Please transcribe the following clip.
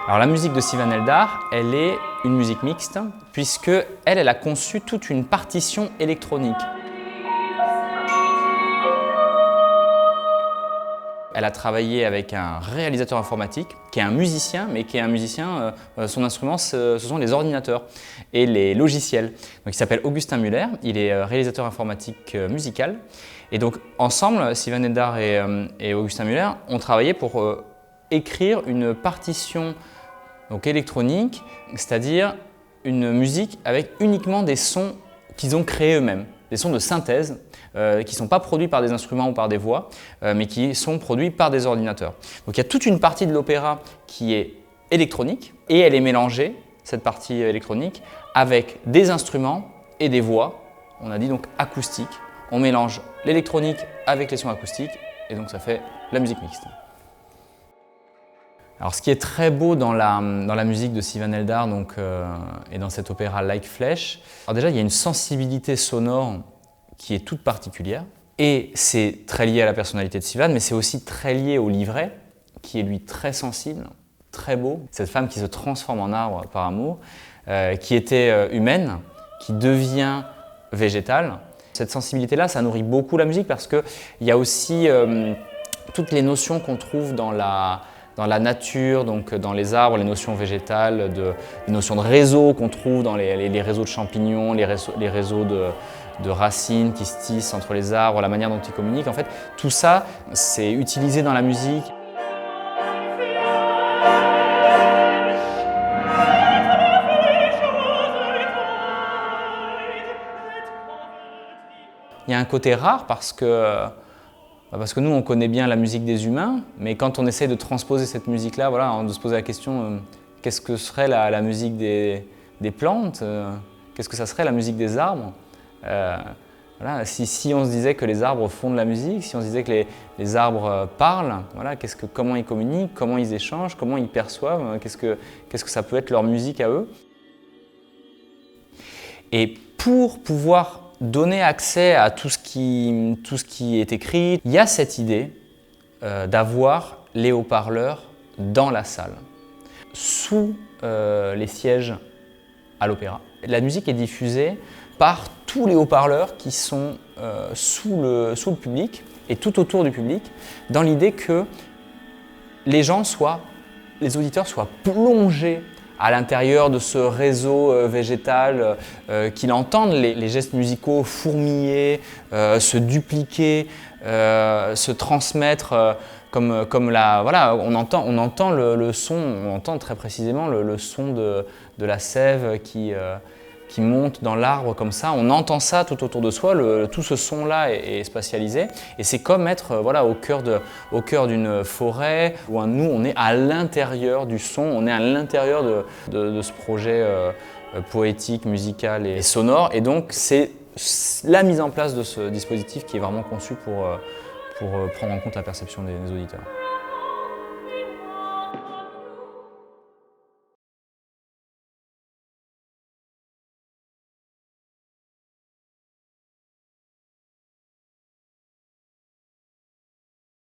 Alors la musique de Sivan Eldar, elle est une musique mixte puisque elle a conçu toute une partition électronique. Elle a travaillé avec un réalisateur informatique qui est un musicien, mais qui est un musicien, son instrument ce sont les ordinateurs et les logiciels. Donc, il s'appelle Augustin Muller, il est réalisateur informatique musical. Et donc ensemble, Sivan Eldar et Augustin Muller ont travaillé pour écrire une partition donc, électronique, c'est-à-dire une musique avec uniquement des sons qu'ils ont créés eux-mêmes, des sons de synthèse qui ne sont pas produits par des instruments ou par des voix, mais qui sont produits par des ordinateurs. Donc il y a toute une partie de l'opéra qui est électronique et elle est mélangée, cette partie électronique, avec des instruments et des voix, on a dit donc acoustiques. On mélange l'électronique avec les sons acoustiques et donc ça fait la musique mixte. Alors, ce qui est très beau dans la musique de Sivan Eldar et dans cet opéra Like Flesh, alors déjà il y a une sensibilité sonore qui est toute particulière et c'est très lié à la personnalité de Sivan, mais c'est aussi très lié au livret qui est lui très sensible, très beau. Cette femme qui se transforme en arbre par amour, qui était humaine, qui devient végétale. Cette sensibilité-là, ça nourrit beaucoup la musique parce qu'il y a aussi toutes les notions qu'on trouve dans la nature, donc dans les arbres, les notions végétales, les notions de réseaux qu'on trouve dans les réseaux de champignons, les réseaux de racines qui se tissent entre les arbres, la manière dont ils communiquent. En fait, tout ça, c'est utilisé dans la musique. Il y a un côté rare parce que nous, on connaît bien la musique des humains, mais quand on essaie de transposer cette musique-là, voilà, on doit se poser la question qu'est-ce que serait la musique des plantes, qu'est-ce que ça serait la musique des arbres. Voilà, si on se disait que les arbres font de la musique, si on se disait que les arbres parlent, voilà, comment ils communiquent, comment ils échangent, comment ils perçoivent, qu'est-ce que ça peut être leur musique à eux. Et pour pouvoir donner accès à tout ce qui est écrit, il y a cette idée d'avoir les haut-parleurs dans la salle, sous les sièges à l'opéra. La musique est diffusée par tous les haut-parleurs qui sont sous le public et tout autour du public, dans l'idée que les auditeurs soient plongés à l'intérieur de ce réseau végétal, qu'ils entendent les gestes musicaux fourmiller, se dupliquer, se transmettre voilà, on entend le son, on entend très précisément le son de la sève qui monte dans l'arbre comme ça, on entend ça tout autour de soi, tout ce son-là est spatialisé et c'est comme être voilà, au cœur d'une forêt où nous on est à l'intérieur du son, on est à l'intérieur de ce projet poétique, musical et sonore et donc c'est la mise en place de ce dispositif qui est vraiment conçu pour prendre en compte la perception des auditeurs.